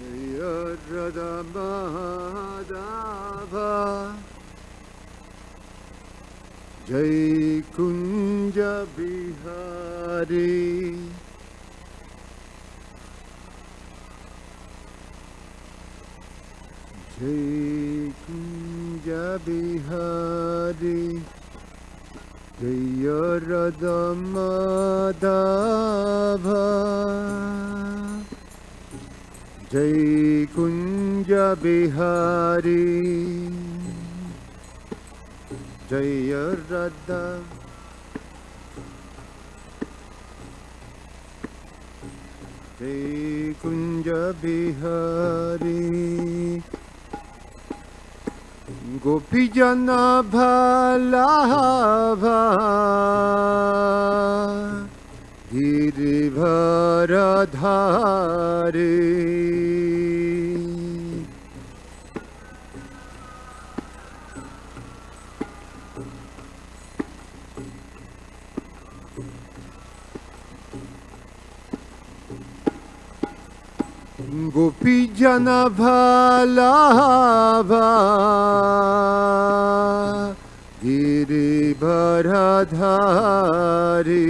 Radha Madhava Jai Kunja Bihari Jai Kunja Bihari Jai Radha Madhava Jai Kunja Bihari Jai Radha Jai Kunja Bihari Gopijana Bhalava Girivharadhari Gopijana Bhalava Girivharadhari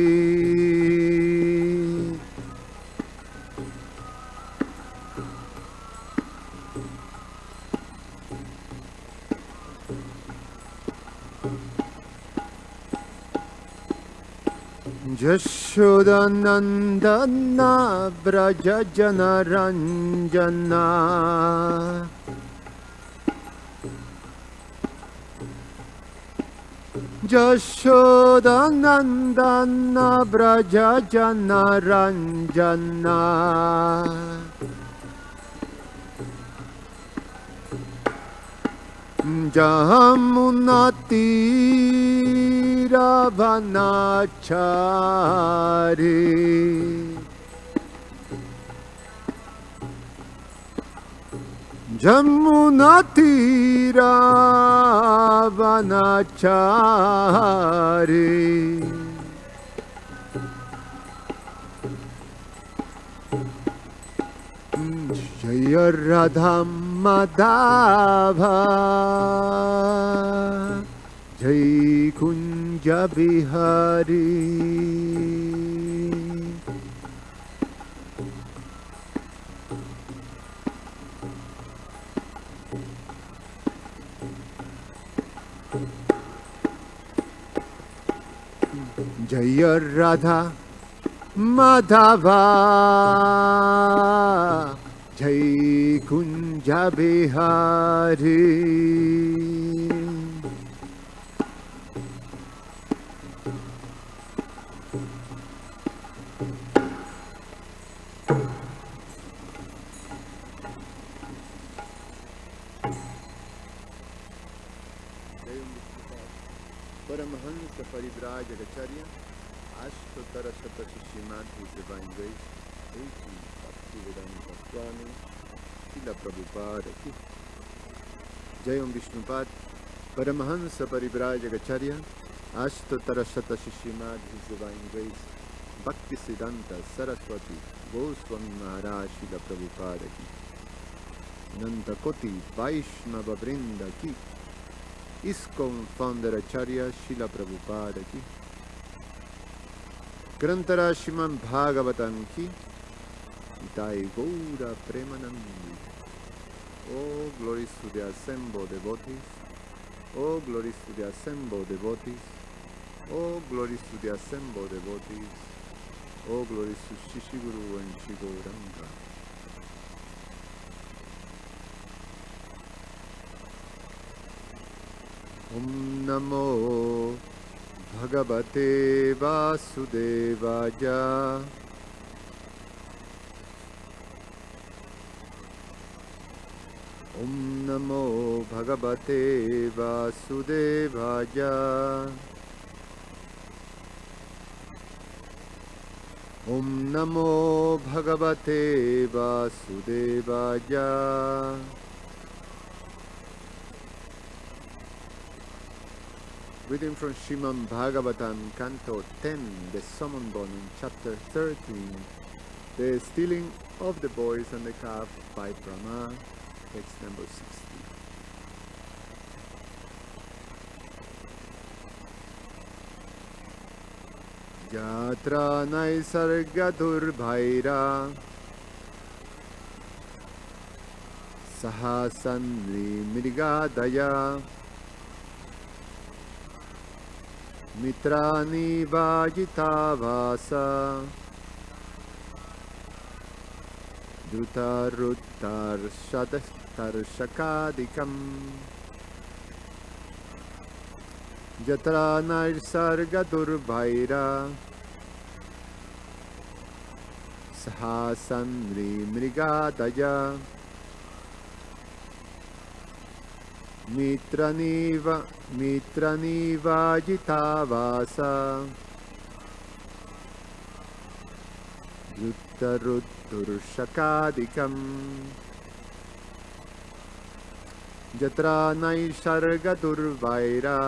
Jashodanandana Braja Janaranjana Jashodanandana Braja Janaranjana Jamunati Ravanachari Jamunati Ravanachari Jaya Radha Madhava Jai Kunja Bihari Jaya Radha Madhava Jai Kunja Bihari Paramahansa Parivraj Acharya Ashtotara Shatashi Srimad is divine grace 18 Bhaktivedanta Swami Srila Prabhupada Ki Jayam Vishnupad Paramahansa Parivraj Acharya Ashtotara Shatashi Srimad is divine grace Bhaktisiddhanta Saraswati Goswami Maharaj Srila Prabhupada Ki Nanta Koti Vaishnava Vrinda Ki ISKCON founder Acharya Srila Prabhupada Ki Grantara Srimad Bhagavatam Ki Itai Gaura Premanandi. Oh glories to the assembled devotees. Oh glories to the assembled devotees. Oh glories to the assembled devotees. Oh glories to Shishiguru and Shigoranga. Om Namo Bhagavate Vasudevaya Om Namo Bhagavate Vasudevaya Om Namo Bhagavate Vasudevaya Reading from Srimad Bhagavatam, Canto 10, the Summon Volume, Chapter 13, The stealing of the boys and the calf by Brahma, text number 60. Yatra naisarga durbhaira sahasandri mrigadaya mitrani vajitavasa drutaruttar shakadikam yatra naisarga durbhaira sahasandri mrigadaya mitrani vajitavasa yuttaruturshakadikam yatra naisarga durvaira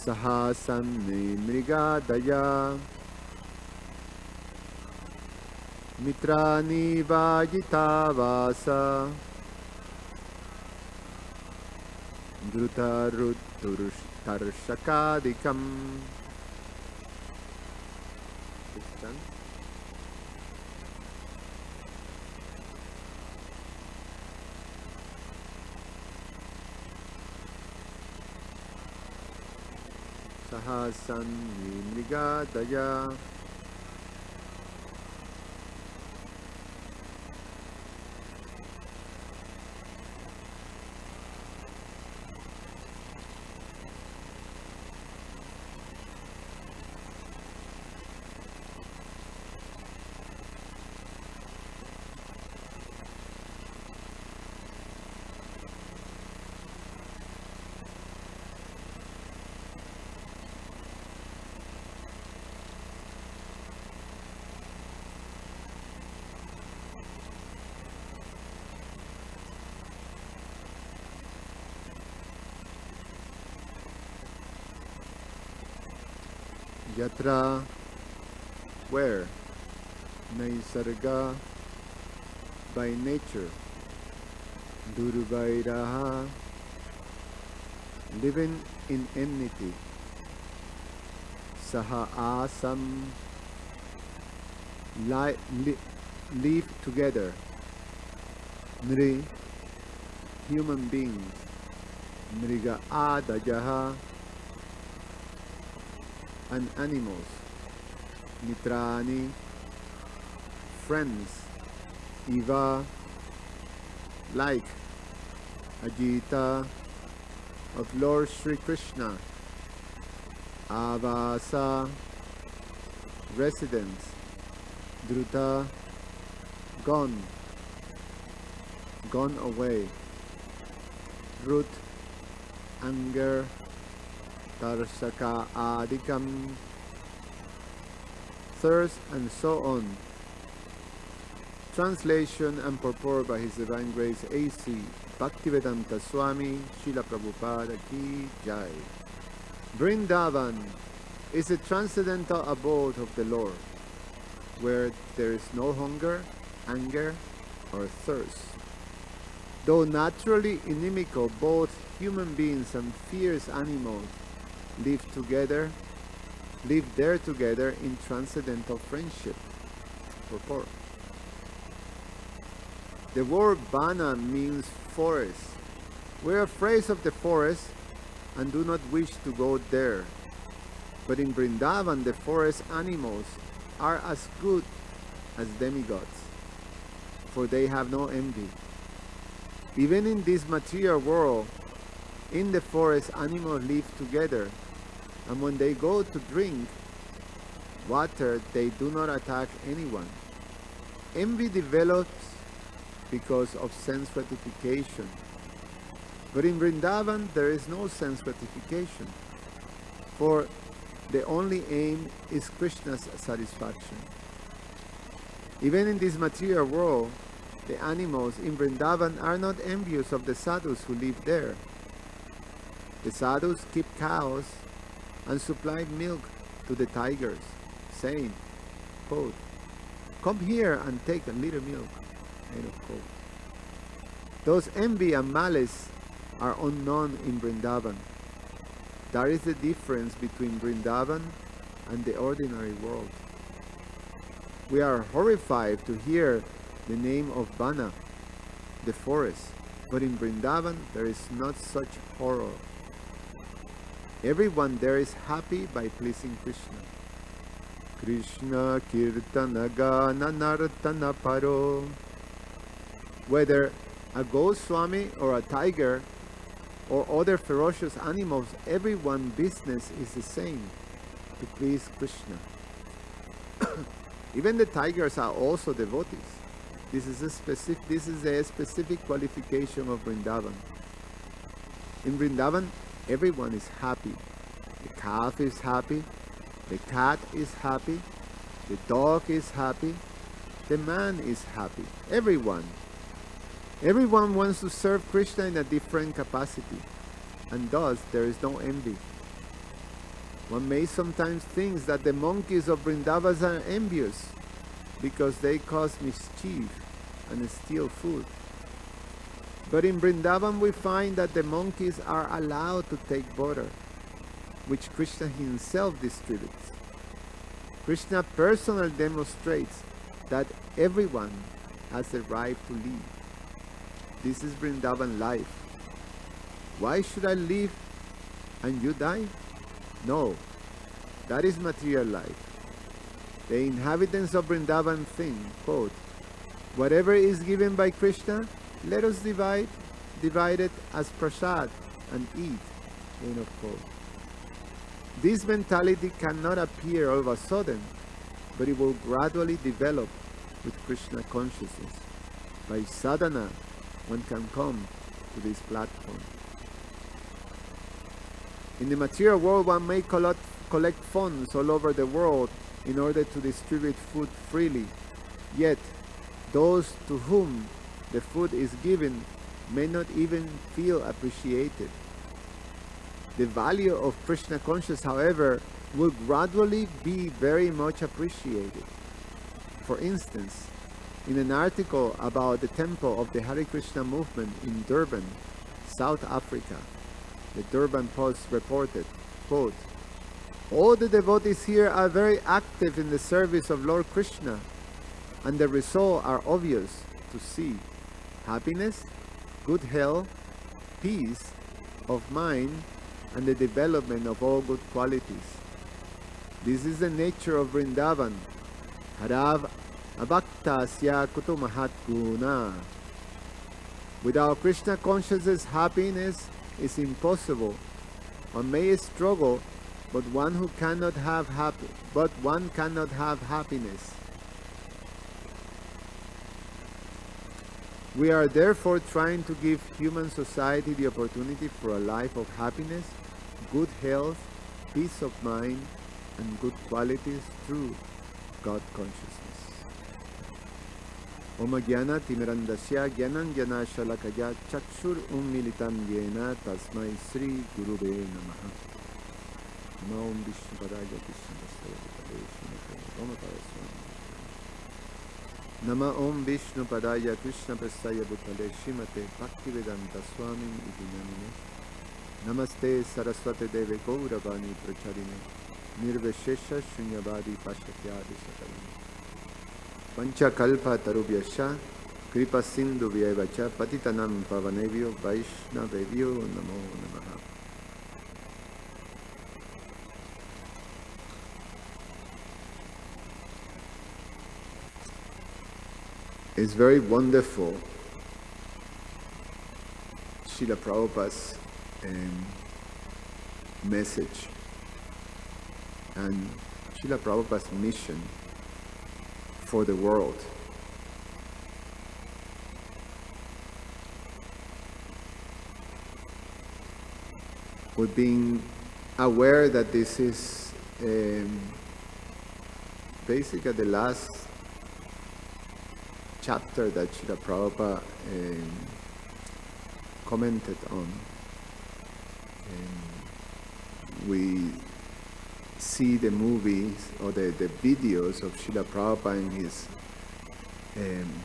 sahasandri mrigadaya mitrani vajitavasa drutaruttarshakadikam. Sahasandri mrigadaya Yatra, where? Naisarga, by nature. Durvairaha, living in enmity. Saha asam, live together. Nri, human beings. Mriga adajaha, and animals. Mitrani, friends. Iva, like. Ajita, of Lord Sri Krishna. Avasa, residence. Druta, gone away. Rut, anger. Tarsaka adikam, thirst, and so on. Translation and purport by His Divine Grace A.C. Bhaktivedanta Swami Srila Prabhupada Ki Jai. Vrindavan is a transcendental abode of the Lord, where there is no hunger, anger, or thirst. Though naturally inimical, both human beings and fierce animals live there together in transcendental friendship. Purport. The word Vana means forest. We are afraid of the forest and do not wish to go there. But in Vrindavan, the forest animals are as good as demigods, for they have no envy. Even in this material world, in the forest, animals live together, and when they go to drink water, they do not attack anyone. Envy develops because of sense gratification. But in Vrindavan, there is no sense gratification, for the only aim is Krishna's satisfaction. Even in this material world, the animals in Vrindavan are not envious of the sadhus who live there. The sadhus keep cows and supply milk to the tigers, saying, quote, "Come here and take a little milk," end of quote. Those envy and malice are unknown in Vrindavan. That is the difference between Vrindavan and the ordinary world. We are horrified to hear the name of Vana, the forest, but in Vrindavan there is not such horror. Everyone there is happy by pleasing Krishna. Krishna kirtana gana nartana paro. Whether a Goswami or a tiger or other ferocious animals, everyone's business is the same, to please Krishna. Even the tigers are also devotees. This is a specific qualification of Vrindavan. In Vrindavan, everyone is happy. The calf is happy, the cat is happy, the dog is happy, the man is happy. Everyone wants to serve Krishna in a different capacity, and thus there is no envy. One may sometimes think that the monkeys of Vrindavan are envious because they cause mischief and steal food. But in Vrindavan we find that the monkeys are allowed to take butter, which Krishna himself distributes. Krishna personally demonstrates that everyone has the right to live. This is Vrindavan life. Why should I live and you die? No, that is material life. The inhabitants of Vrindavan think, quote, "Whatever is given by Krishna, let us divide it as prasad and eat," end of quote. This mentality cannot appear all of a sudden, but it will gradually develop with Krishna consciousness. By sadhana, one can come to this platform. In the material world, one may collect funds all over the world in order to distribute food freely. Yet, those to whom the food is given may not even feel appreciated. The value of Krishna consciousness, however, will gradually be very much appreciated. For instance, in an article about the temple of the Hare Krishna movement in Durban, South Africa, the Durban Post reported, quote, "All the devotees here are very active in the service of Lord Krishna, and the results are obvious to see: happiness, good health, peace of mind, and the development of all good qualities. This is the nature of Vrindavan. Harav abhaktasya kutumahat guna." Without Krishna consciousness, happiness is impossible. One may struggle, but one cannot have happiness. We are therefore trying to give human society the opportunity for a life of happiness, good health, peace of mind, and good qualities through God consciousness. Om Jnana Timirandasya Jnanam Jnana Shalakaya Chakshur Ummilitam Yena Tasmai Sri Gurube Namaha. Nama Om Vishnu Padaya Krishna Prasthaya Nama Om Vishnu Padaya Krishna Prasthaya Bhutale Shrimate Bhaktivedanta Swami Iti Namine. Namaste Saraswate Deve Gauravani Pracharine Nirveshesha Shunyavadi Pashakyadi Sakarine Panchakalpa Tarubhyascha Kripa Sindhu Vyayacha Patitanam Pavanebhyo Vaishnavebhyo Namo Namaha. It's very wonderful, Srila Prabhupada's message and Srila Prabhupada's mission for the world. We've been aware that this is basically the last chapter that Srila Prabhupada commented on. We see the movies or the videos of Srila Prabhupada in his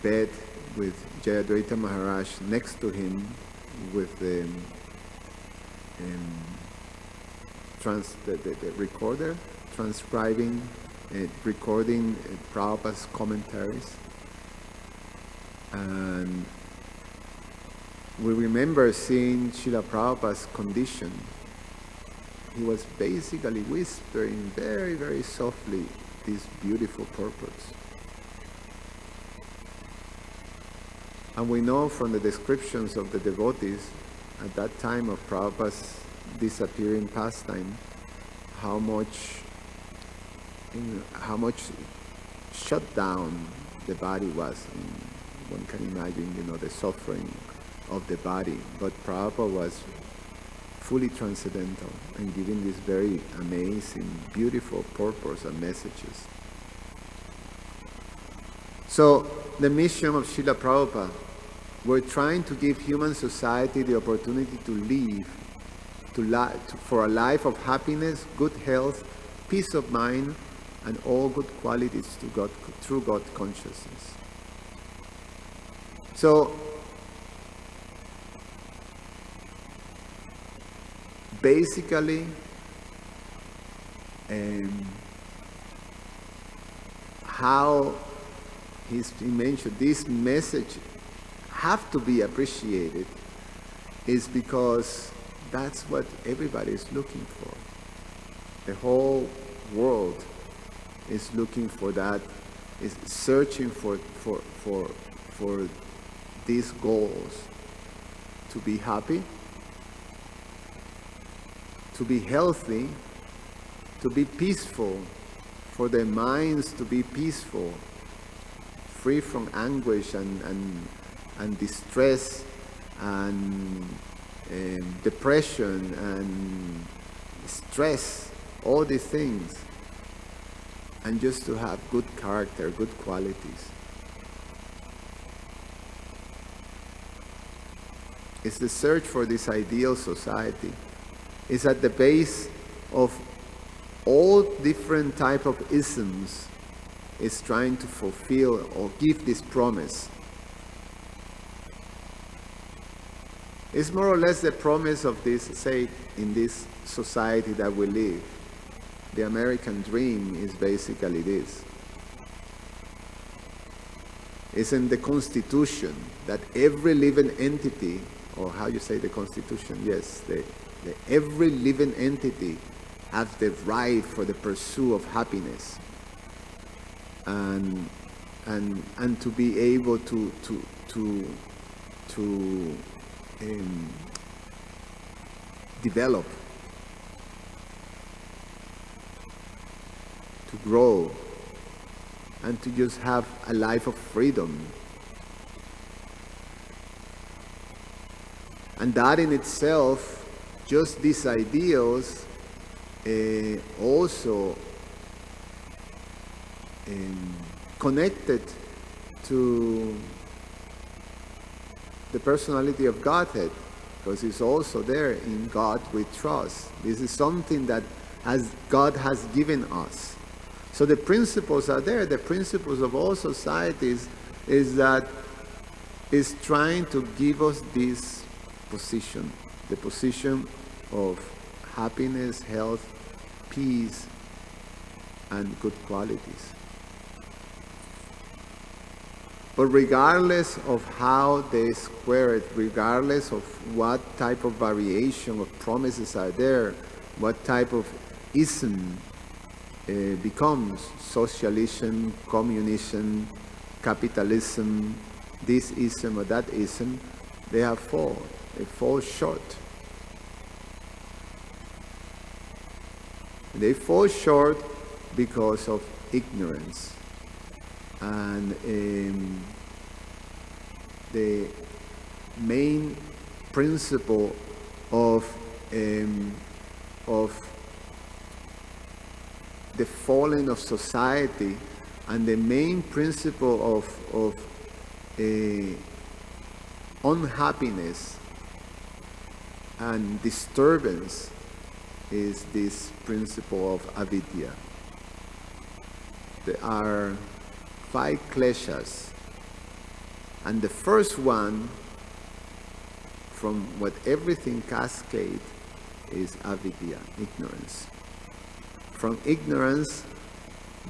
bed with Jayadvaita Maharaj next to him with the recorder transcribing, recording Prabhupada's commentaries. And we remember seeing Srila Prabhupada's condition. He was basically whispering very, very softly these beautiful purports. And we know from the descriptions of the devotees at that time of Prabhupada's disappearing pastime, how much shut down the body was. One can imagine, the suffering of the body. But Prabhupada was fully transcendental and giving these very amazing, beautiful purpose and messages. So the mission of Srila Prabhupada, we're trying to give human society the opportunity to live, for a life of happiness, good health, peace of mind, and all good qualities to God, through God consciousness. So, basically, how he mentioned this message have to be appreciated is because that's what everybody is looking for. The whole world is looking for that, is searching for these goals: to be happy, to be healthy, to be peaceful, for their minds to be peaceful, free from anguish and distress and depression and stress, all these things, and just to have good character, good qualities. It's the search for this ideal society. It's at the base of all different type of isms. It's trying to fulfill or give this promise. It's more or less the promise of this, say, in this society that we live. The American dream is basically this. It's in the Constitution that every living entity, or how you say the Constitution, yes, every living entity has the right for the pursuit of happiness, and to be able to develop, to grow, and to just have a life of freedom. And that in itself, just these ideals, also connected to the personality of Godhead, because it's also there. In God we trust. This is something that God has given us. So the principles are there. The principles of all societies is trying to give us this position, the position of happiness, health, peace, and good qualities. But regardless of how they square it, regardless of what type of variation of promises are there, what type of ism becomes, socialism, communism, capitalism, this ism or that ism, they fall short. They fall short because of ignorance. And the main principle of the falling of society, and the main principle of unhappiness and disturbance is this principle of avidya. There are 5 kleshas, and the first one, from what everything cascades, is avidya, ignorance. From ignorance,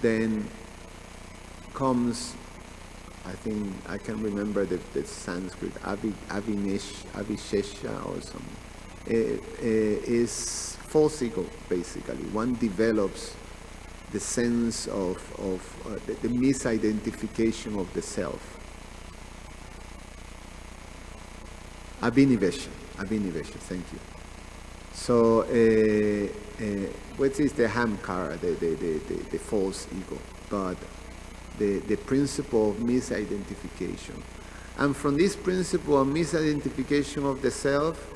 then comes, I think, I can remember the Sanskrit, avishesha or something. Is false ego, basically. One develops the sense of the misidentification of the self. Abhinivesha, thank you. So, what is the hamkara, the false ego, but the principle of misidentification. And from this principle of misidentification of the self,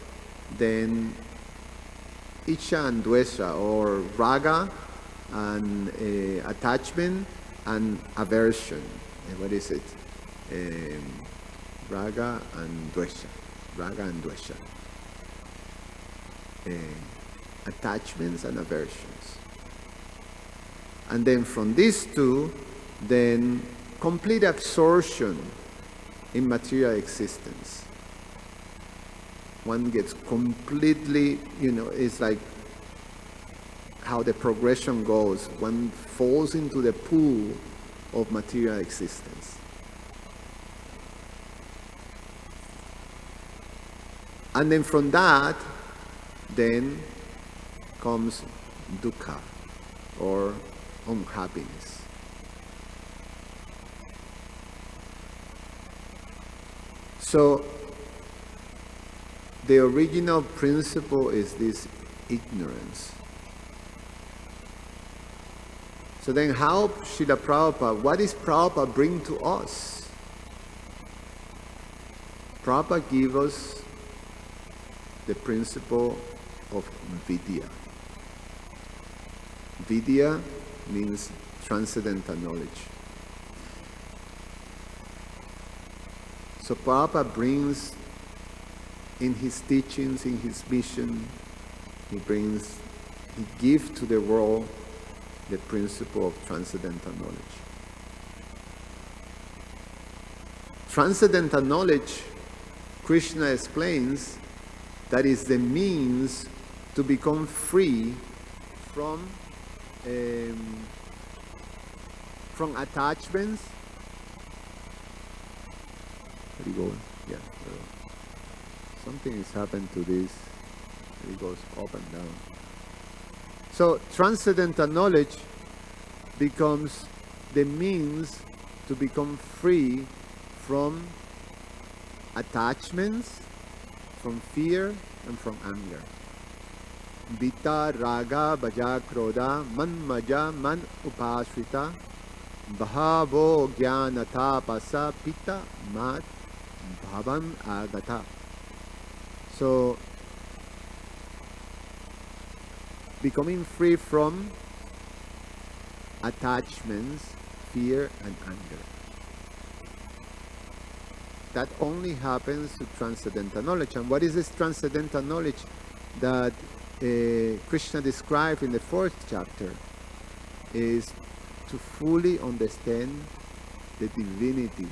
then Icha and Dvesha, or Raga and attachment and aversion. What is it? Raga and Dvesha. Attachments and aversions. And then from these two, then complete absorption in material existence. One gets completely, it's like how the progression goes. One falls into the pool of material existence. And then from that, then comes dukkha, or unhappiness. So, the original principle is this ignorance. So then how Srila Prabhupada, what is Prabhupada bring to us? Prabhupada gives us the principle of vidya. Vidya means transcendental knowledge. So Prabhupada brings in his teachings, in his vision, he gives to the world the principle of transcendental knowledge. Transcendental knowledge, Krishna explains, that is the means to become free from attachments. Where you going? Yeah. Something has happened to this. It goes up and down. So transcendental knowledge becomes the means to become free from attachments, from fear, and from anger. Vita, raga, bhaja, krodha, man maja, man upashrita, bhavo jnanata pasa pita mat bhavan agata. So, becoming free from attachments, fear, and anger. That only happens to transcendental knowledge. And what is this transcendental knowledge that Krishna described in the 4th chapter? Is to fully understand the divinity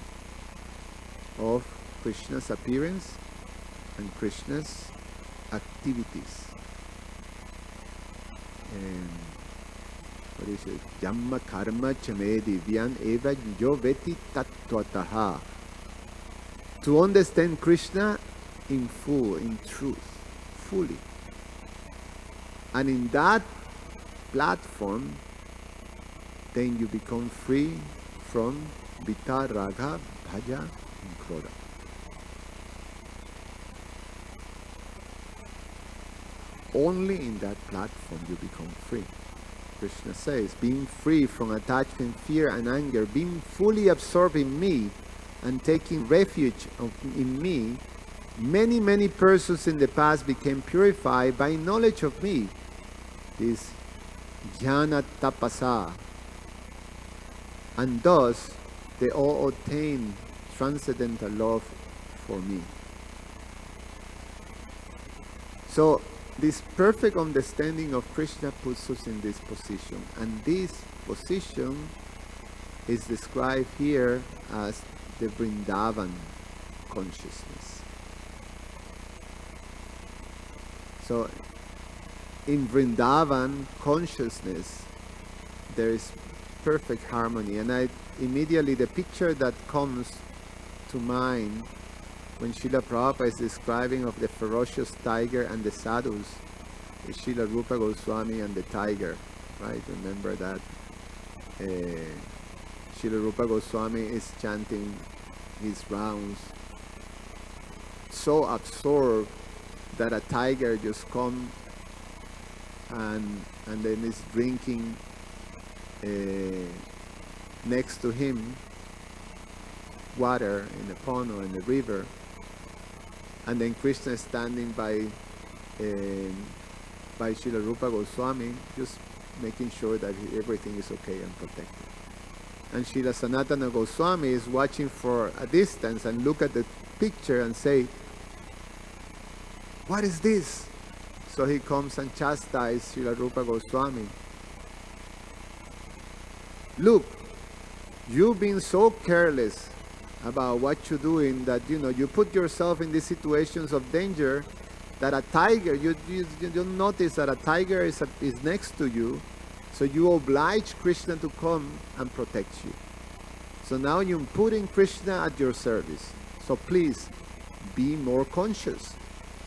of Krishna's appearance and Krishna's activities. And what is it? Yamma karma chame divyan eva jo veti tattvataha. To understand Krishna in full, in truth, fully. And in that platform, then you become free from Vita, Raga, Bhaja, and Krodha. Only in that platform you become free. Krishna says, being free from attachment, fear, and anger, being fully absorbed in me, and taking refuge in me, many persons in the past became purified by knowledge of me. This jnana tapasa. And thus, they all obtain transcendental love for me. So, this perfect understanding of Krishna puts us in this position, and this position is described here as the Vrindavan consciousness. So in Vrindavan consciousness there is perfect harmony, and immediately the picture that comes to mind when Srila Prabhupada is describing of the ferocious tiger and the sadhus is Srila Rupa Goswami and the tiger, right? Remember that Srila Rupa Goswami is chanting his rounds so absorbed that a tiger just comes and then is drinking next to him water in a pond or in a river, and then Krishna is standing by Srila Rupa Goswami, just making sure that everything is okay and protected. And Srila Sanatana Goswami is watching for a distance and look at the picture and say, "What is this?" So he comes and chastises Srila Rupa Goswami. "Look, you've been so careless about what you're doing that you put yourself in these situations of danger that a tiger, you notice that a tiger is next to you, so you oblige Krishna to come and protect you. So now you're putting Krishna at your service. So please be more conscious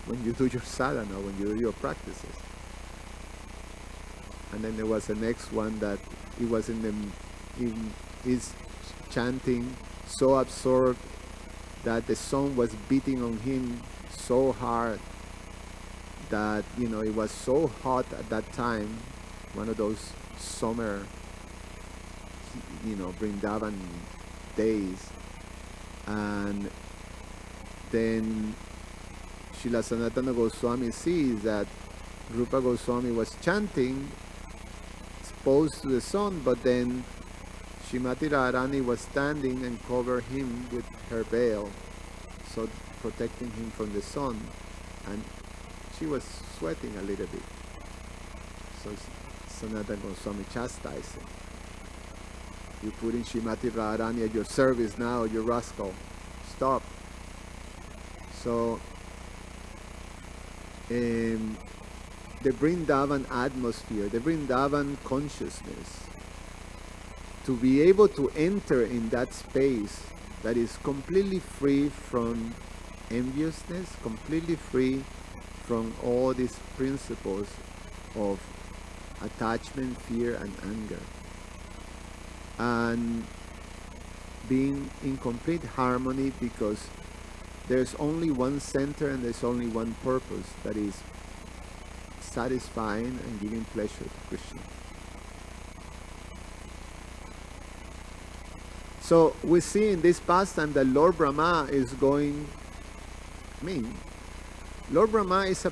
when you do your sadhana, when you do your practices." And then there was the next one that he was he's chanting so absorbed that the sun was beating on him so hard that it was so hot at that time, one of those summer Vrindavan days. And then Srila Sanatana Goswami sees that Rupa Goswami was chanting exposed to the sun, but then Srimati Radharani was standing and covered him with her veil, so protecting him from the sun, and she was sweating a little bit. So Sanatana Goswami chastised him. "You're putting Srimati Radharani at your service now, you rascal. Stop." So the Vrindavan atmosphere, the Vrindavan consciousness, to be able to enter in that space that is completely free from enviousness, completely free from all these principles of attachment, fear, and anger, and being in complete harmony, because there's only one center and there's only one purpose, that is satisfying and giving pleasure to Krishna. So we see in this pastime that Lord Brahma is going. Lord Brahma is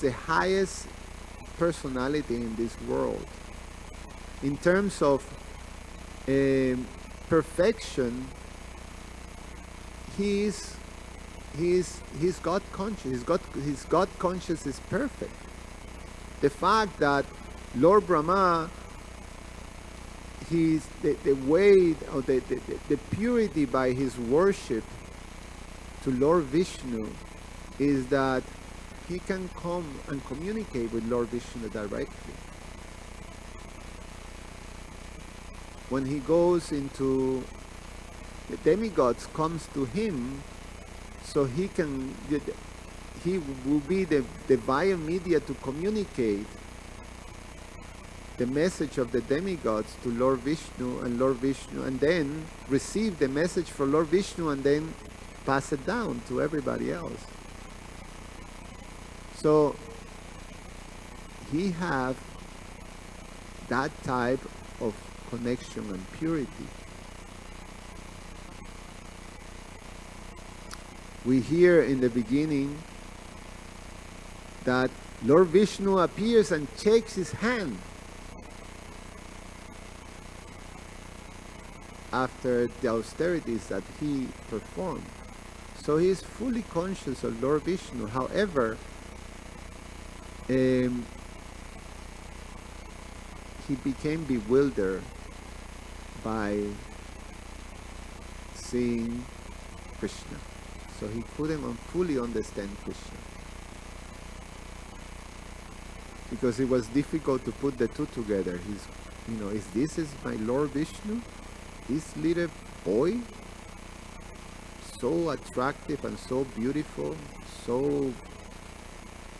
the highest personality in this world. In terms of perfection, he's God conscious. His God conscious is perfect. The fact that Lord Brahma, the way or the purity by his worship to Lord Vishnu is that he can come and communicate with Lord Vishnu directly. When he goes into the demigods comes to him, so he will be the via media to communicate the message of the demigods to Lord Vishnu, and then receive the message from Lord Vishnu and then pass it down to everybody else. So he have that type of connection and purity. We hear in the beginning that Lord Vishnu appears and shakes his hand after the austerities that he performed. So he is fully conscious of Lord Vishnu. However, he became bewildered by seeing Krishna. So he couldn't fully understand Krishna, because it was difficult to put the two together. This is my Lord Vishnu? This little boy, so attractive and so beautiful, so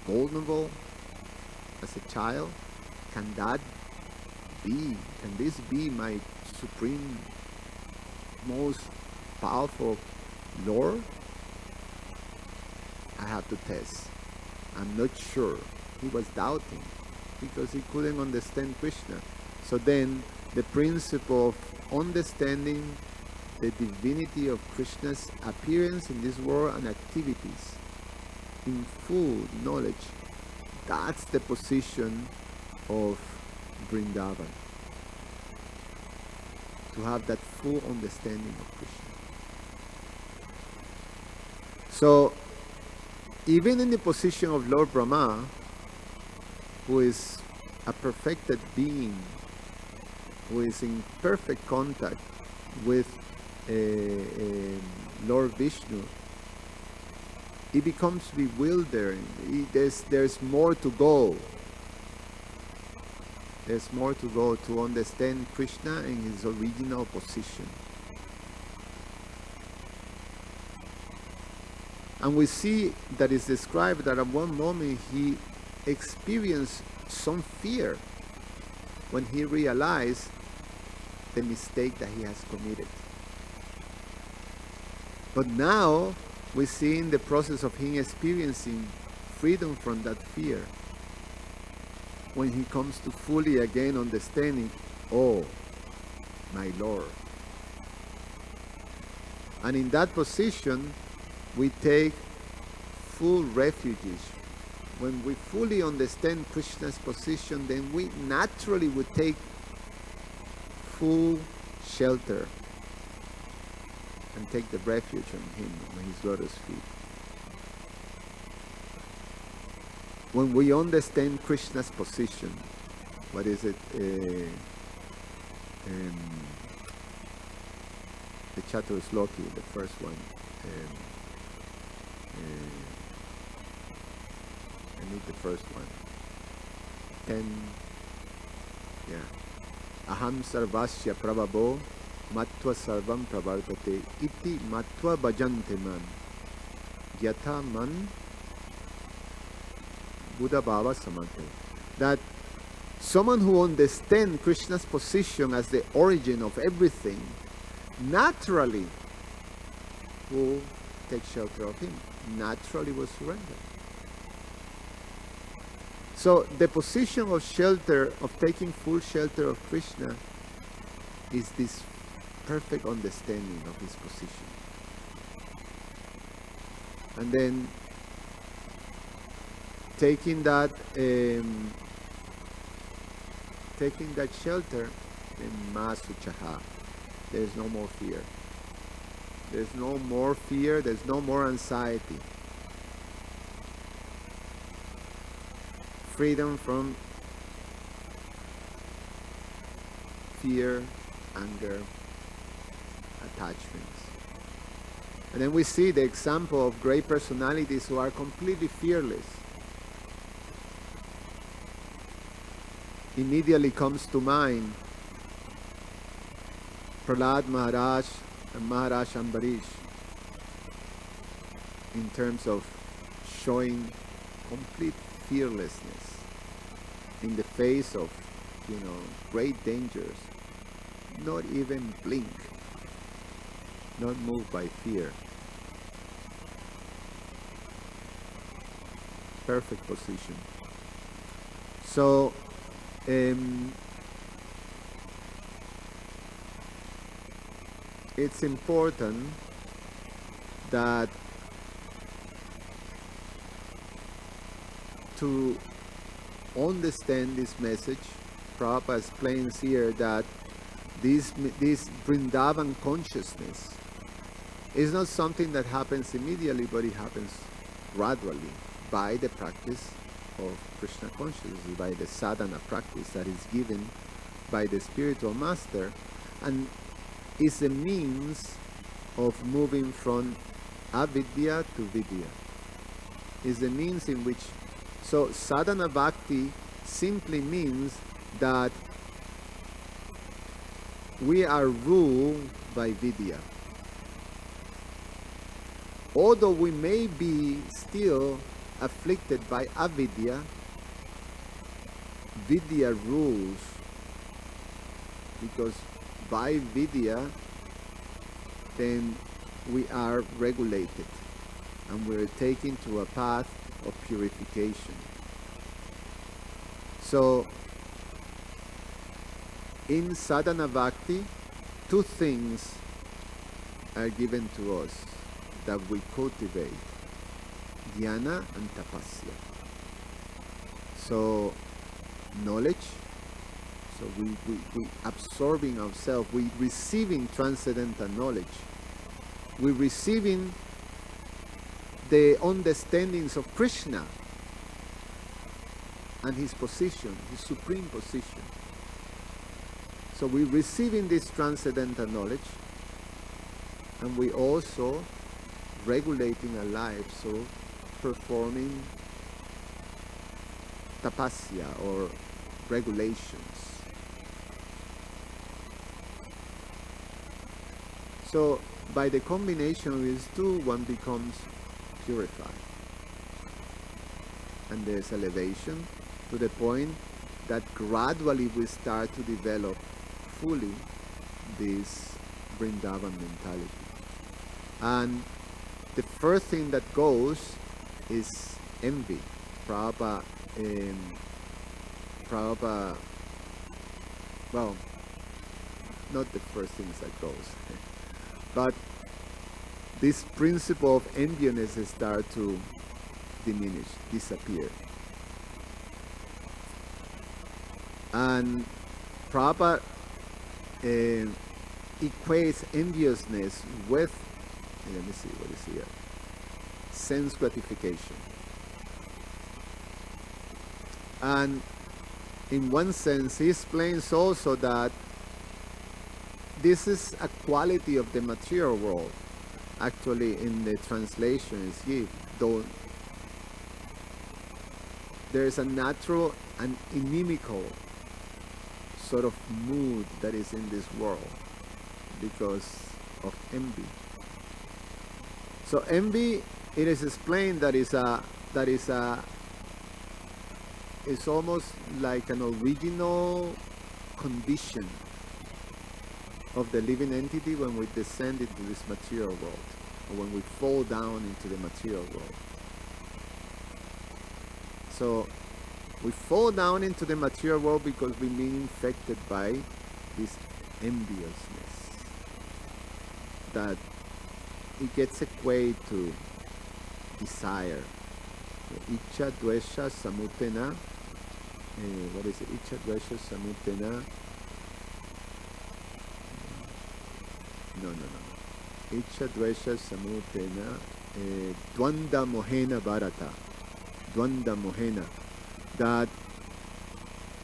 vulnerable as a child, can this be my supreme, most powerful Lord? I have to test. I'm not sure. He was doubting because he couldn't understand Krishna. So then the principle of understanding the divinity of Krishna's appearance in this world and activities in full knowledge, that's the position of Vrindavan. To have that full understanding of Krishna. So, even in the position of Lord Brahma, who is a perfected being, who is in perfect contact with Lord Vishnu, it becomes bewildering. There's more to go. There's more to go to understand Krishna in his original position. And we see that it's described that at one moment he experienced some fear when he realized the mistake that he has committed. But now we see in the process of him experiencing freedom from that fear, when he comes to fully again understanding, oh, my Lord. And in that position, we take full refuge. When we fully understand Krishna's position, then we naturally would take full shelter and take the refuge on him, on his lotus feet. When we understand Krishna's position, what is it? The Chaturasloki, the first one. I need the first one. 10. Yeah. Aham sarvasya prabhavo matva sarvam pravartate iti matva bhajante man yatha man Buddha Bhava Samante. That someone who understands Krishna's position as the origin of everything naturally will take shelter of him, naturally will surrender. So the position of shelter, of taking full shelter of Krishna, is this perfect understanding of his position. And then taking that shelter, then masuchaha. There's no more fear. There's no more fear. There's no more anxiety. Freedom from fear, anger, attachments. And then we see the example of great personalities who are completely fearless. Immediately comes to mind Prahlad Maharaj and Maharaj Ambarish in terms of showing complete fearlessness in the face of, great dangers. Not even blink, not moved by fear. Perfect position. So, it's important that to understand this message, Prabhupada explains here that this Vrindavan consciousness It's not something that happens immediately, but it happens gradually by the practice of Krishna consciousness, by the sadhana practice that is given by the spiritual master, and is a means of moving from avidya to vidya. Is the means in which, so sadhana bhakti simply means that we are ruled by vidya. Although we may be still afflicted by avidya, vidya rules, because by vidya then we are regulated and we are taken to a path of purification. So in sadhana bhakti, two things are given to us that we cultivate: jnana and tapasya. So knowledge, so we absorbing ourselves, we receiving transcendental knowledge, we receiving the understandings of Krishna and his position, his supreme position. So we receiving this transcendental knowledge, and we also regulating our lives, so performing tapasya or regulations. So by the combination of these two, one becomes purified, and there's elevation to the point that gradually we start to develop fully this Vrindavan mentality. And the first thing that goes is envy. Prabhupada, well, not the first things that goes, but this principle of enviousness start to diminish, disappear. And Prabhupada equates enviousness with, let me see what is here, sense gratification. And in one sense, he explains also that this is a quality of the material world. Actually, in the translation is give, though there is a natural and inimical sort of mood that is in this world because of envy. So envy, it is explained that it's almost like an original condition of the living entity when we descend into this material world, or when we fall down into the material world. So we fall down into the material world because we've been infected by this enviousness, that it gets equated to desire. Icha dvesha samutena. What is it? Icha dvesha samutena. No. Icha dvesha samutena. Dvanda mohena bharata. Dvanda mohena. That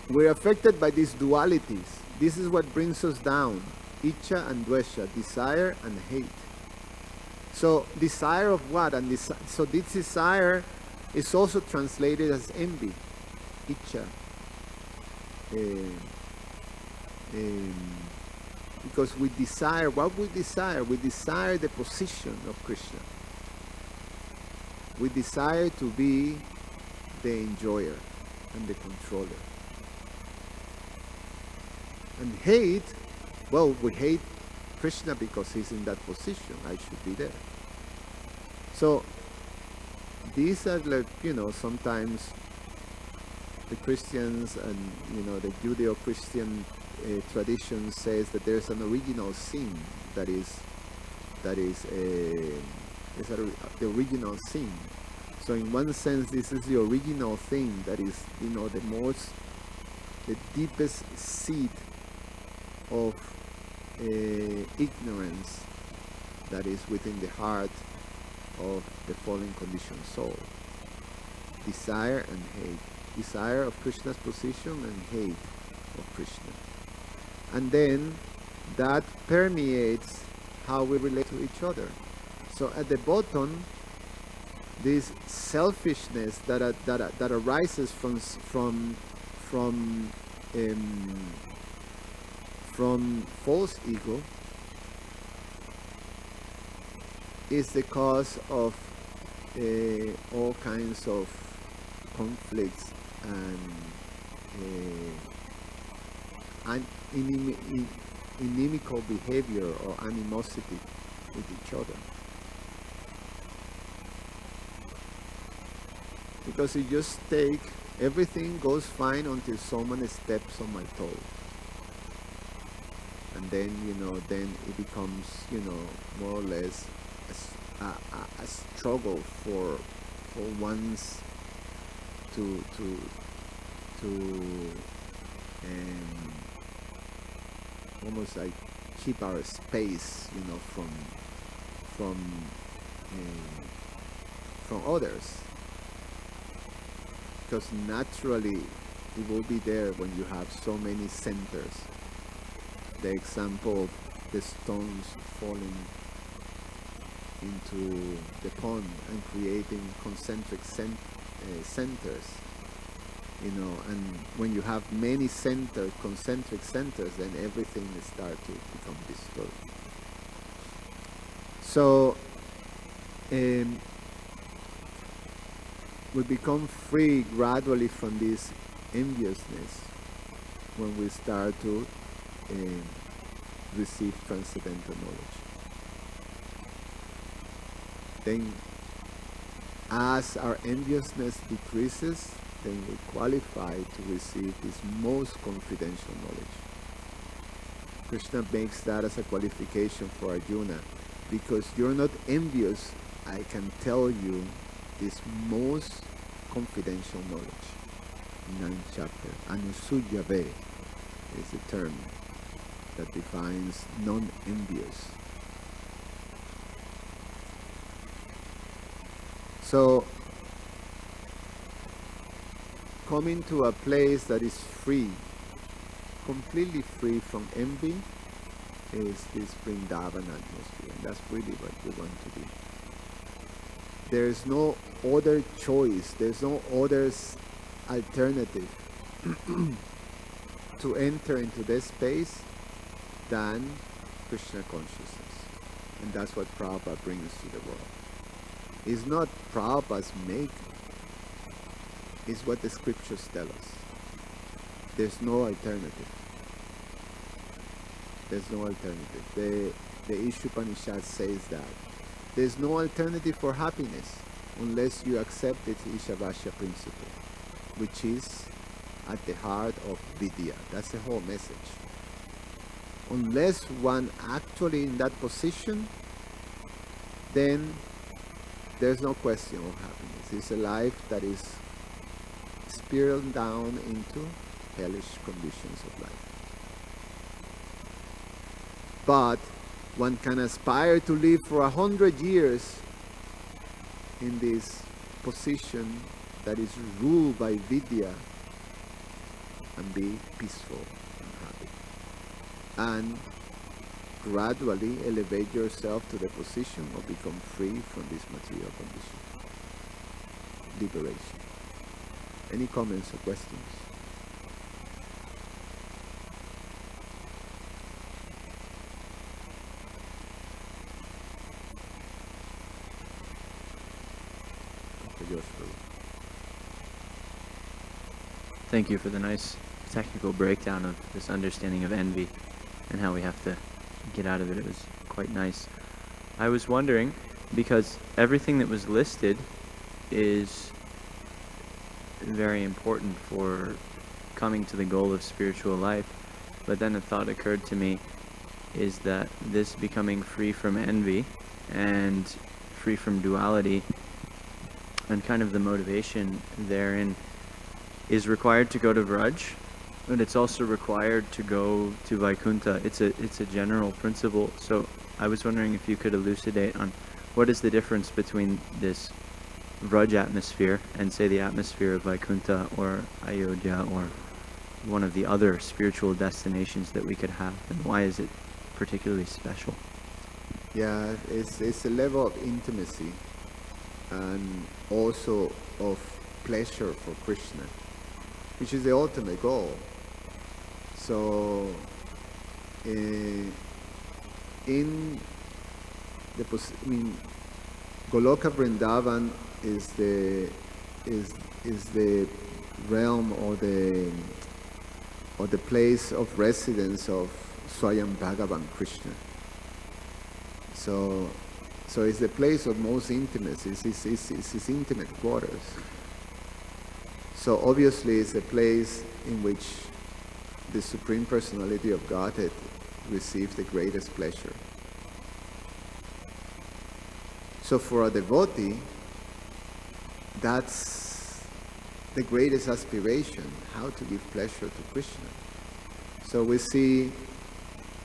we're affected by these dualities. This is what brings us down. Icha and dvesha, desire and hate. So desire of what? And so this desire is also translated as envy. Icha. Because we desire, what we desire? We desire the position of Krishna. We desire to be the enjoyer and the controller. And hate, well, we hate Krishna because he's in that position. I should be there. So these are like, sometimes the Christians and, the Judeo-Christian tradition says that there's an original sin that is the original sin. So in one sense, this is the original thing that is, the deepest seed of ignorance that is within the heart of the fallen conditioned soul. Desire and hate. Desire of Krishna's position and hate of Krishna. And then that permeates how we relate to each other. So at the bottom, this selfishness that arises from false ego is the cause of all kinds of conflicts and inimical behavior or animosity with each other. Because you just take, everything goes fine until someone steps on my toe. And then, then it becomes, more or less a struggle for one's to almost like keep our space, from others. Because naturally it will be there when you have so many centers. The example of the stones falling into the pond and creating concentric centers, and when you have many concentric centers, then everything starts to become distorted. So we become free gradually from this enviousness when we start to receive transcendental knowledge. Then as our enviousness decreases, then we qualify to receive this most confidential knowledge. Krishna makes that as a qualification for Arjuna. Because you're not envious, I can tell you this most confidential knowledge. 9th chapter. Anusuyave is the term that defines non-envious. So, coming to a place that is free, completely free from envy, is this Vrindavan atmosphere. And that's really what we want to be. There's no other choice, there's no other alternative to enter into this space than Krishna consciousness. And that's what Prabhupada brings to the world. It's not Prabhupada's make, it's what the scriptures tell us. There's no alternative. There's no alternative. The Ishupanishad says that. There's no alternative for happiness unless you accept its Ishavasya principle, which is at the heart of Vidya. That's the whole message. Unless one actually in that position, then there's no question of happiness. It's a life that is spiraled down into hellish conditions of life. But one can aspire to live for 100 years in this position that is ruled by Vidya and be peaceful and happy. And gradually elevate yourself to the position of become free from this material condition. Liberation. Any comments or questions? Thank you for the nice technical breakdown of this understanding of envy and how we have to get out of it. It was quite nice. I was wondering, because everything that was listed is very important for coming to the goal of spiritual life, but then a thought occurred to me is that this becoming free from envy and free from duality and kind of the motivation therein is required to go to Vraj, But it's also required to go to Vaikuntha. It's a general principle. So I was wondering if you could elucidate on what is the difference between this Vraj atmosphere and, say, the atmosphere of Vaikuntha or Ayodhya or one of the other spiritual destinations that we could have, and why is it particularly special? Yeah, it's a level of intimacy and also of pleasure for Krishna, which is the ultimate goal. So, in the Goloka Vrindavan is the realm or the place of residence of Swayam Bhagavan Krishna. So it's the place of most intimacy. It's his intimate quarters. So obviously it's a place in which the Supreme Personality of Godhead receives the greatest pleasure. So for a devotee, that's the greatest aspiration, how to give pleasure to Krishna. So we see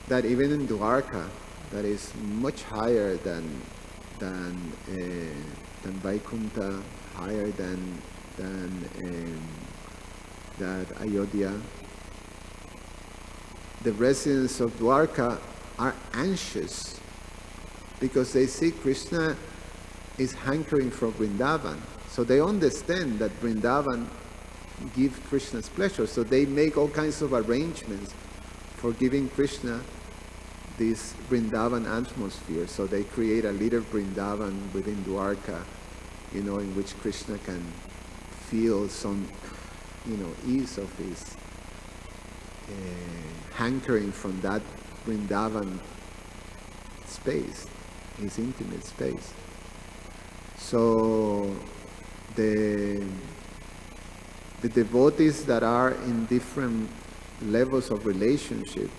that even in Dwarka, that is much higher than Vaikuntha, higher than that Ayodhya. The residents of Dwarka are anxious because they see Krishna is hankering for Vrindavan. So they understand that Vrindavan gives Krishna's pleasure. So they make all kinds of arrangements for giving Krishna this Vrindavan atmosphere. So they create a little Vrindavan within Dwarka, in which Krishna can feel some, ease of his hankering from that Vrindavan space, his intimate space. So the devotees that are in different levels of relationships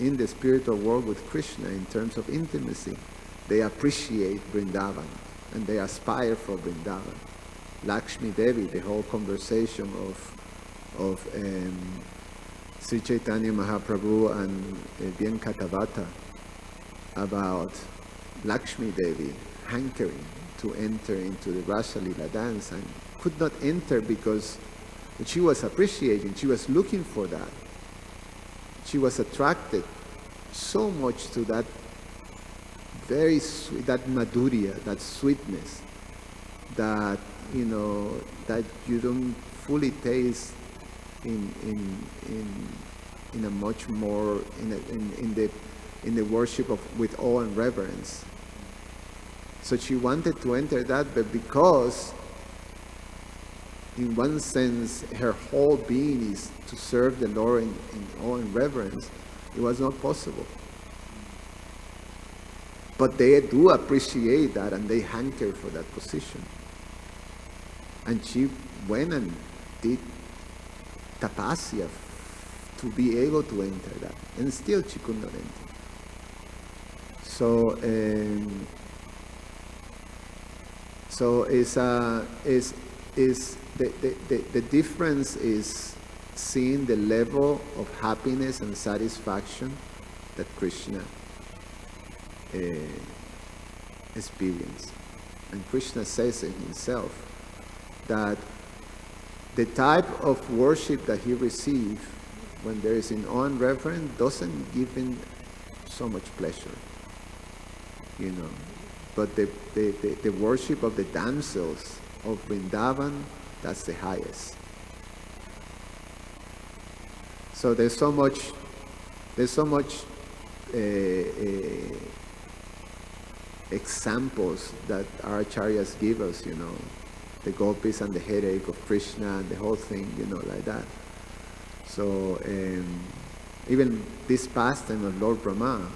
in the spiritual world with Krishna in terms of intimacy, they appreciate Vrindavan and they aspire for Vrindavan. Lakshmi Devi, the whole conversation of Sri Chaitanya Mahaprabhu and Venkatavata about Lakshmi Devi hankering to enter into the Rasa Lila dance and could not enter because she was appreciating, she was looking for that. She was attracted so much to that very sweet, that madhurya, that sweetness, that that you don't fully taste in a much more in the worship of with awe and reverence. So she wanted to enter that, but because in one sense her whole being is to serve the Lord in awe and reverence, it was not possible. But they do appreciate that and they hanker for that position. And she went and did tapasya to be able to enter that, and still she could not enter. So the difference is seeing the level of happiness and satisfaction that Krishna experienced. And Krishna says in himself that the type of worship that he received when there is in awe and reverence doesn't give him so much pleasure, But the worship of the damsels of Vrindavan, that's the highest. So there's so much examples that our acharyas give us, the gopis and the headache of Krishna and the whole thing, like that. So even this pastime of Lord Brahma,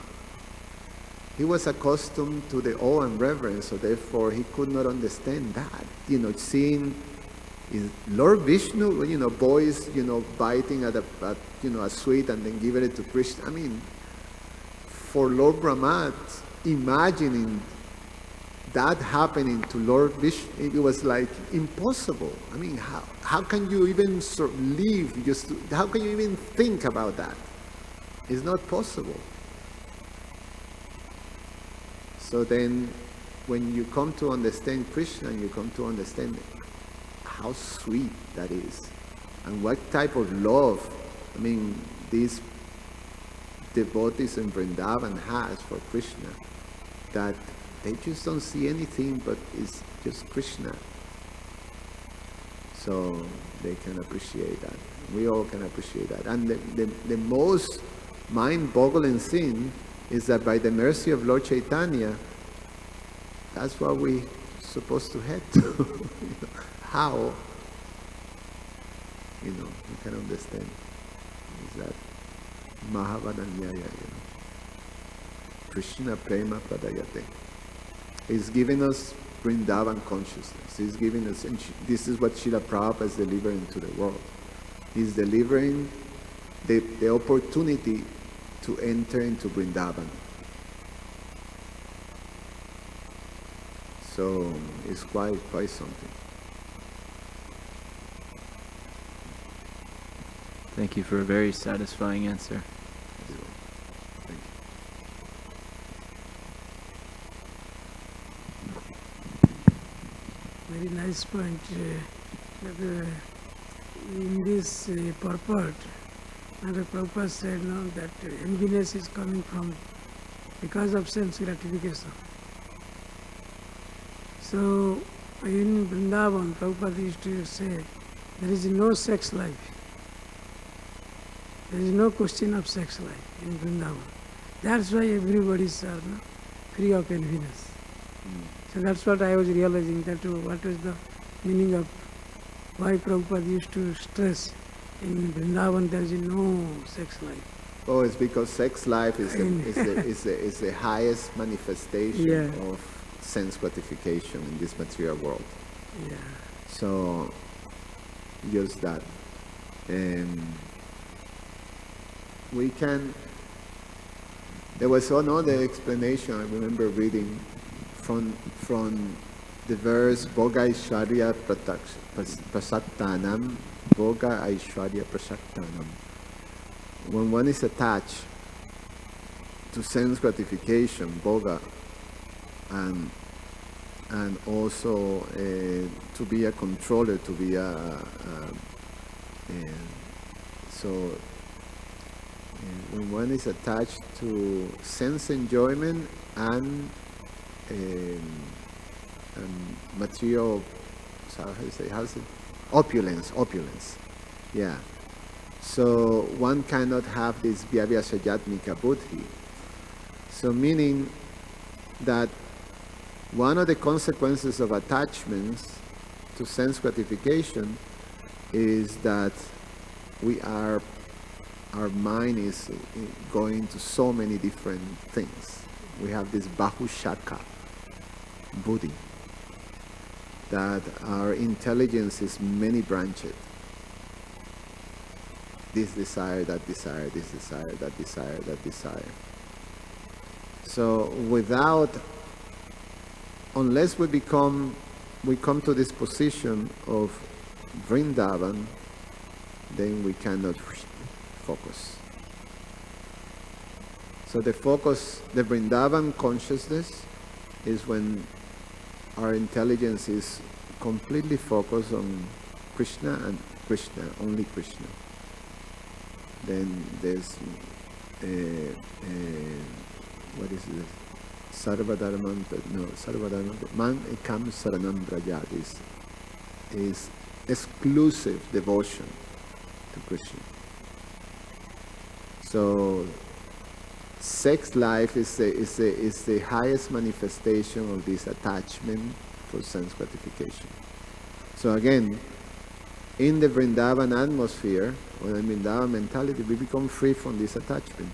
he was accustomed to the awe and reverence, so therefore he could not understand that. Seeing Lord Vishnu, boys, biting at a sweet and then giving it to Krishna. I mean, for Lord Brahma, imagining that happening to Lord Vishnu, it was like impossible. I mean, how can you even live? How can you even think about that? It's not possible. So then, when you come to understand Krishna, you come to understand how sweet that is, and what type of love, I mean, these devotees in Vrindavan has for Krishna, that they just don't see anything but it's just Krishna. So they can appreciate that. We all can appreciate that. And the most mind-boggling thing is that by the mercy of Lord Chaitanya, that's what we're supposed to head to. How? You can understand. Is that Mahavadanyaya, Krishna Prema Pradayate. He's giving us Vrindavan consciousness. He's giving us, and this is what Srila Prabhupada is delivering to the world. He's delivering the opportunity to enter into Vrindavan. So it's quite something. Thank you for a very satisfying answer. Thank you. Very nice point. In this purport, Prabhupada said that enviness is coming from because of sense gratification. So in Vrindavan, Prabhupada used to say, there is no sex life. There is no question of sex life in Vrindavan. That's why everybody's free of enviness. So that's what I was realizing, that what was the meaning of why Prabhupada used to stress in Vrindavan there is no sex life. Oh, it's because sex life is the highest manifestation of sense gratification in this material world. Yeah. So, just that. There was another explanation I remember reading from the verse Bhoga Aishwarya Prasaktanam, Bhoga Aishwarya Prasaktanam. When one is attached to sense gratification, Bhoga, and also to be a controller, to be when one is attached to sense enjoyment and material, opulence, yeah. So one cannot have this vyavasayatmika buddhi. So meaning that one of the consequences of attachments to sense gratification is that our mind is going to so many different things. We have this bahushaka buddhi, that our intelligence is many branched. This desire, that desire, this desire, that desire, that desire. So unless we come to this position of Vrindavan, then we cannot focus. So the Vrindavan consciousness is when our intelligence is completely focused on Krishna and Krishna, only Krishna. Then there's what is this? Sarvadharman, man ekam saranam brajat is exclusive devotion to Krishna. So sex life is the highest manifestation of this attachment for sense gratification. So again, in the Vrindavan atmosphere, or the Vrindavan mentality, we become free from this attachment,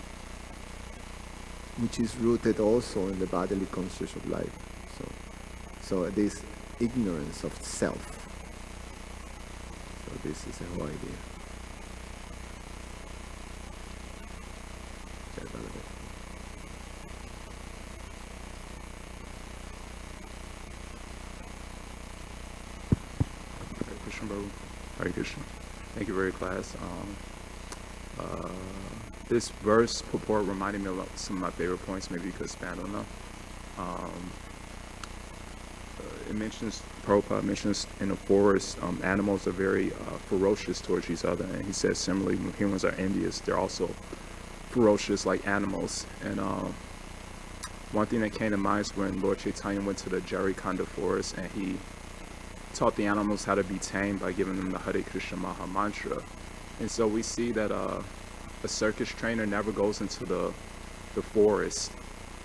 which is rooted also in the bodily consciousness of life. So this ignorance of self. So this is the whole idea. Krishna, Babu. Hare Krishna. Thank you for your class. This verse purport reminded me of some of my favorite points. Maybe you could expand on them. It mentions, Prabhupada mentions in the forest, animals are very ferocious towards each other. And he says similarly, when humans are envious, they're also ferocious like animals. And one thing that came to mind is when Lord Chaitanya went to the Jarikhanda forest and he taught the animals how to be tamed by giving them the Hare Krishna Maha Mantra. And so we see that a circus trainer never goes into the forest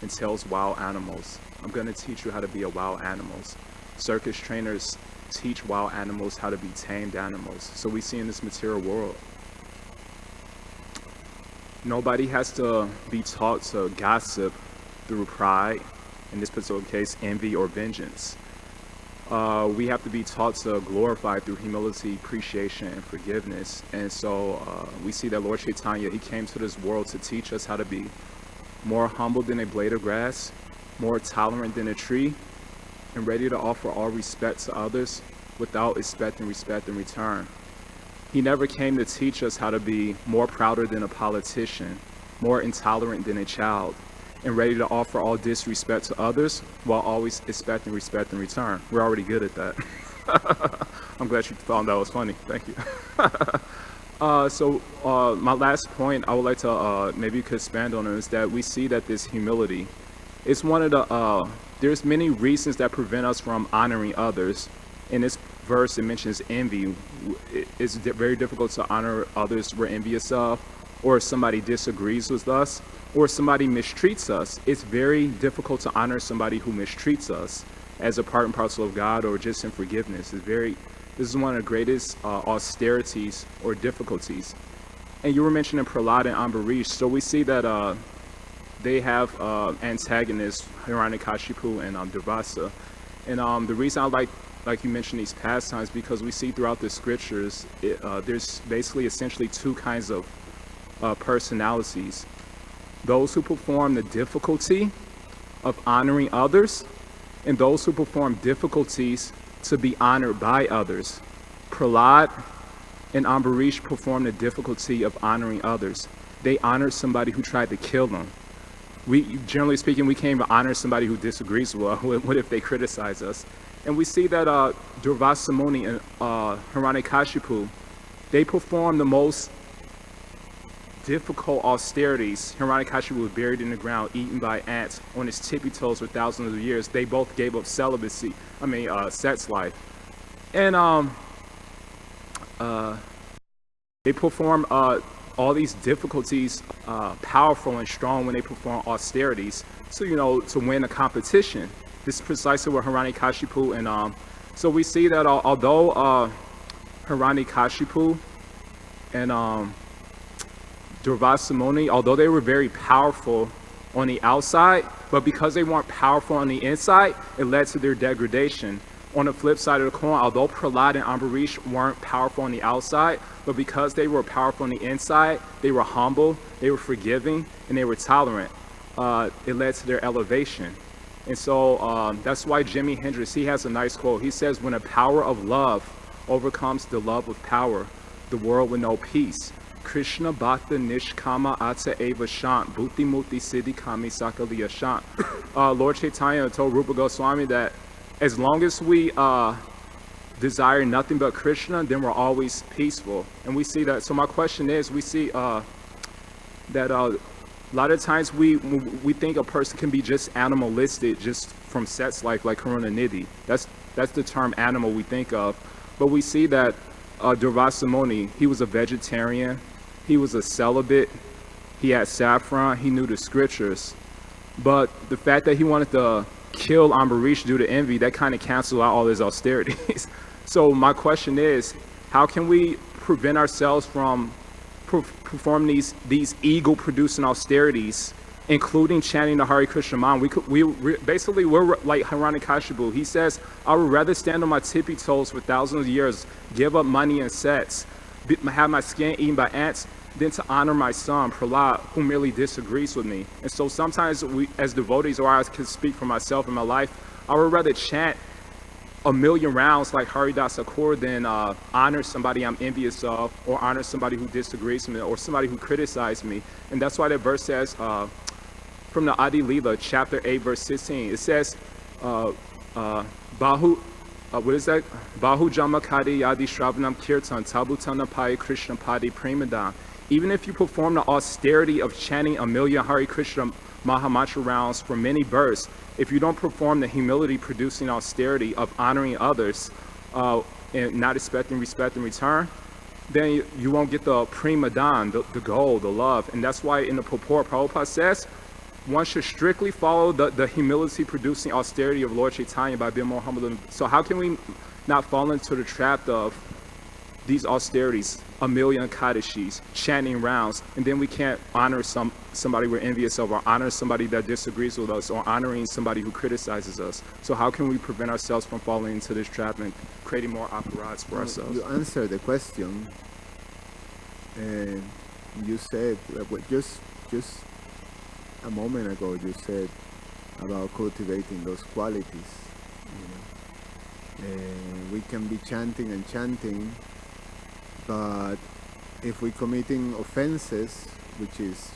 and tells wild animals, I'm going to teach you how to be a wild animals. Circus trainers teach wild animals how to be tamed animals. So we see in this material world, nobody has to be taught to gossip through pride, in this particular case, envy or vengeance. We have to be taught to glorify through humility, appreciation, and forgiveness. And so we see that Lord Chaitanya, he came to this world to teach us how to be more humble than a blade of grass, more tolerant than a tree, and ready to offer all respect to others without expecting respect in return. He never came to teach us how to be more prouder than a politician, more intolerant than a child, and ready to offer all disrespect to others while always expecting respect in return. We're already good at that. I'm glad you found that was funny. Thank you. So my last point I would like to maybe you could expand on is that we see that this humility is one of the, there's many reasons that prevent us from honoring others. In this verse, it mentions envy. It's very difficult to honor others we're envious of, or if somebody disagrees with us, or if somebody mistreats us. It's very difficult to honor somebody who mistreats us as a part and parcel of God or just in forgiveness. This is one of the greatest austerities or difficulties. And you were mentioning Prahlad and Ambarish, so we see that they have antagonists, Hiranyakashipu and Dasa. And the reason I like you mentioned these pastimes, because we see throughout the scriptures, there's basically essentially two kinds of personalities. Those who perform the difficulty of honoring others, and those who perform difficulties to be honored by others. Prahlad and Ambarish perform the difficulty of honoring others. They honored somebody who tried to kill them. Generally speaking, we can't even honor somebody who disagrees with us. What if they criticize us? And we see that Durvasa Muni and Hiranyakashipu, they perform the most difficult austerities. Hiranyakashipu was buried in the ground, eaten by ants on his tippy toes for thousands of years. They both gave up celibacy, sex life. And they perform all these difficulties, powerful and strong when they perform austerities. So, to win a competition. This is precisely what Hiranyakashipu and so we see that although Hiranyakashipu and Durvasa Muni, although they were very powerful on the outside, but because they weren't powerful on the inside, it led to their degradation. On the flip side of the coin, although Prahlad and Ambarish weren't powerful on the outside, but because they were powerful on the inside, they were humble, they were forgiving, and they were tolerant. It led to their elevation. And so that's why Jimi Hendrix, he has a nice quote. He says, when the power of love overcomes the love of power, the world will know peace. Krishna Bhakta Nishkama Ata Eva Shant Bhuti Muti Siddhi Kami Sakaliya Shant. Lord Chaitanya told Rupa Goswami that as long as we desire nothing but Krishna, then we're always peaceful. And we see that. So my question is, we see that a lot of times we think a person can be just animalistic just from sex life, like Karunanidhi. That's the term animal we think of. But we see that Durvasa Muni, he was a vegetarian, he was a celibate, he had saffron, he knew the scriptures. But the fact that he wanted to kill Ambarish due to envy, that kind of canceled out all his austerities. So my question is, how can we prevent ourselves from performing these ego-producing austerities, including chanting the Hare Krishna mantra? We're like Hiranyakashipu. He says, I would rather stand on my tippy toes for thousands of years, give up money and sex, have my skin eaten by ants, than to honor my son, Prahlad, who merely disagrees with me. And so sometimes we, as devotees, or I can speak for myself in my life, I would rather chant a million rounds like Haridasa Kaur than honor somebody I'm envious of, or honor somebody who disagrees with me, or somebody who criticized me. And that's why that verse says, from the Adi Leela, chapter 8, verse 16, it says, Bahu, what is that? Bahu Jamakadi Yadi Shravanam Kirtan Tabutana Pai Krishna Padi Premadan. Even if you perform the austerity of chanting a million Hare Krishna Mahamantra rounds for many births, if you don't perform the humility producing austerity of honoring others and not expecting respect in return, then you won't get the prima dan, the goal, the love. And that's why in the purport, Prabhupada says, one should strictly follow the humility producing austerity of Lord Chaitanya by being more humble. So how can we not fall into the trap of these austerities, a million kadashis, chanting rounds, and then we can't honor somebody we're envious of, or honor somebody that disagrees with us, or honoring somebody who criticizes us? So how can we prevent ourselves from falling into this trap and creating more aparats for ourselves? You answered the question, and you said, just a moment ago, you said about cultivating those qualities. We can be chanting and chanting, but if we're committing offenses, which is,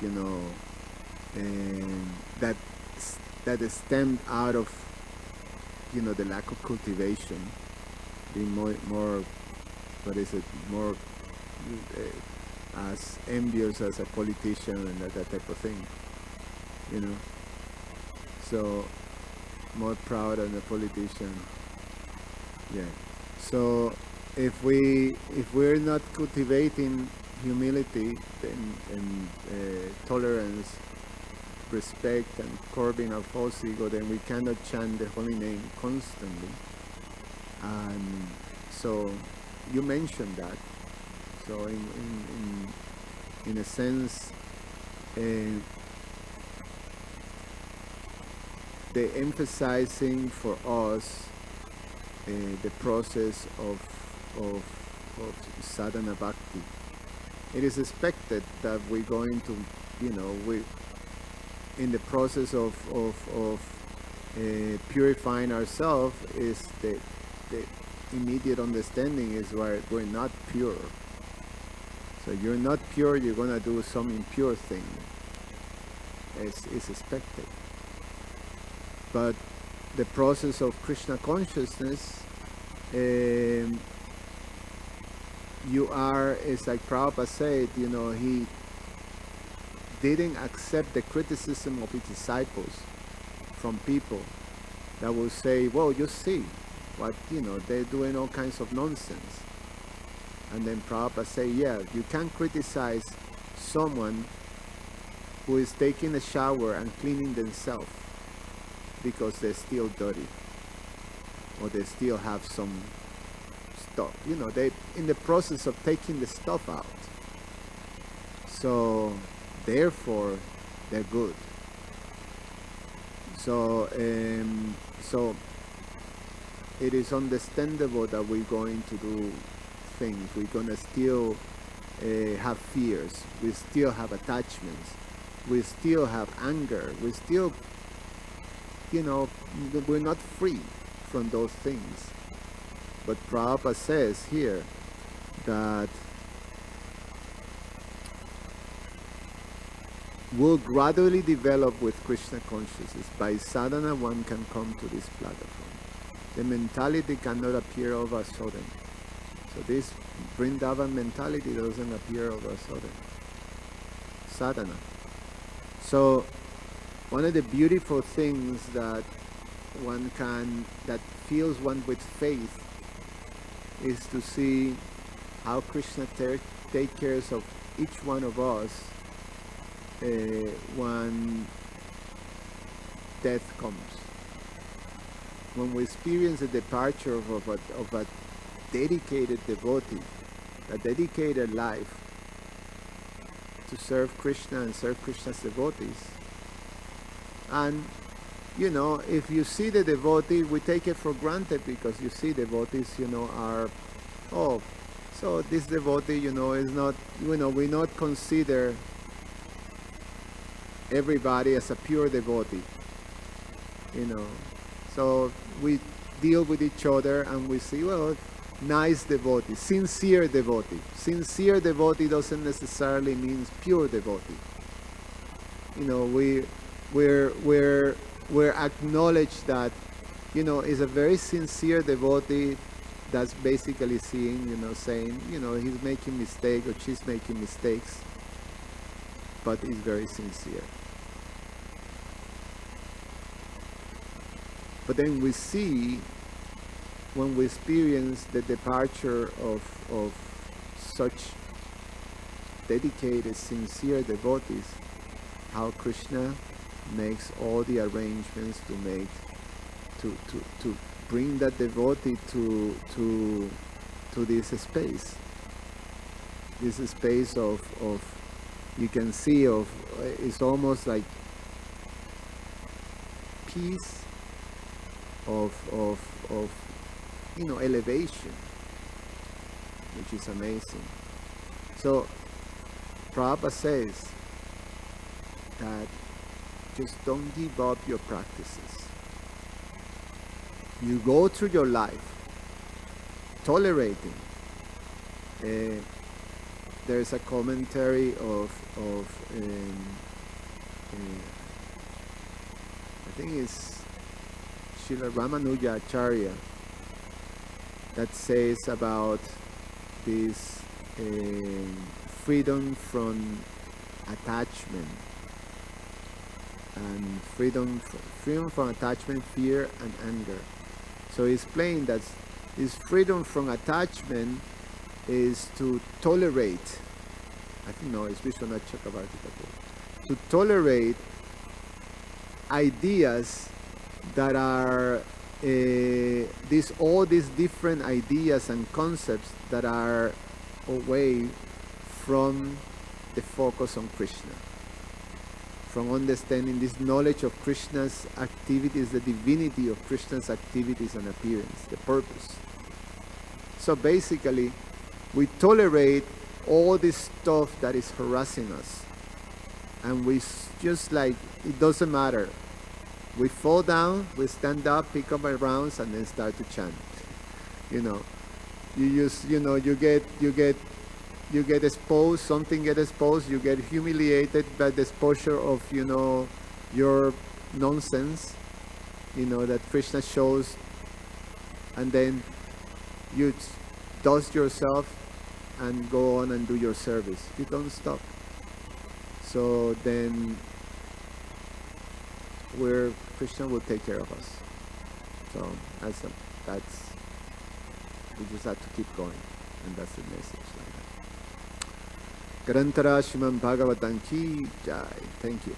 that is stemmed out of, the lack of cultivation, being more, more as envious as a politician and that type of thing, so more proud than a politician. Yeah. So if we're not cultivating humility and tolerance, respect, and curbing our false ego, then we cannot chant the holy name constantly. And so you mentioned that. So in a sense, the emphasizing for us the process of sadhana bhakti. It is expected that we're going to, we in the process of purifying ourselves, is the immediate understanding is where we're not pure. So you're not pure, you're gonna do some impure thing. It's expected. But the process of Krishna consciousness, you are, it's like Prabhupada said, he didn't accept the criticism of his disciples from people that will say, well, you see what, they're doing all kinds of nonsense. And then Prabhupada say, yeah, you can't criticize someone who is taking a shower and cleaning themselves because they're still dirty, or they still have some stuff. They in the process of taking the stuff out. So therefore, they're good. So so it is understandable that we're going to do things. We're gonna still have fears. We still have attachments. We still have anger. We still, we're not free from those things. But Prabhupada says here that will gradually develop with Krishna consciousness. By sadhana, one can come to this platform. The mentality cannot appear over a sudden. So this Vrindavan mentality doesn't appear over a sudden. Sadhana. So one of the beautiful things that that fills one with faith is to see how Krishna take care of each one of us when death comes. When we experience the departure of a dedicated devotee, a dedicated life to serve Krishna and serve Krishna's devotees. And if you see the devotee, we take it for granted because you see devotees, are, so this devotee, is not, we not consider everybody as a pure devotee, So we deal with each other and we see, well, nice devotee, sincere devotee. Sincere devotee doesn't necessarily mean pure devotee. You know, we're acknowledged that, you know, is a very sincere devotee that's basically seeing, you know, saying, you know, he's making mistakes or she's making mistakes, but he's very sincere. But then we see, when we experience the departure of such dedicated, sincere devotees, how Krishna makes all the arrangements to make, to bring that devotee to this space. This space of you can see of, it's almost like peace, of you know, elevation, which is amazing. So Prabhupada says that just don't give up your practices. You go through your life tolerating. There's a commentary of I think it's Srila Ramanuja Acharya that says about this freedom from attachment, and freedom from attachment, fear and anger. So it's plain that this freedom from attachment is to tolerate, I think no, it's Vishwanath Chakravarti Thakur, to tolerate ideas that are all these different ideas and concepts that are away from the focus on Krishna, from understanding this knowledge of Krishna's activities, the divinity of Krishna's activities and appearance, the purpose. So basically, we tolerate all this stuff that is harassing us, and we just like, it doesn't matter. We fall down, we stand up, pick up our rounds, and then start to chant. You know, you get exposed, something gets exposed, you get humiliated by the exposure of, you know, your nonsense, you know, that Krishna shows, and then you dust yourself and go on and do your service. You don't stop. So then Krishna will take care of us. So that's we just have to keep going, and that's the message. Like that. Garantara Srimad Bhagavatam ki jai. Thank you.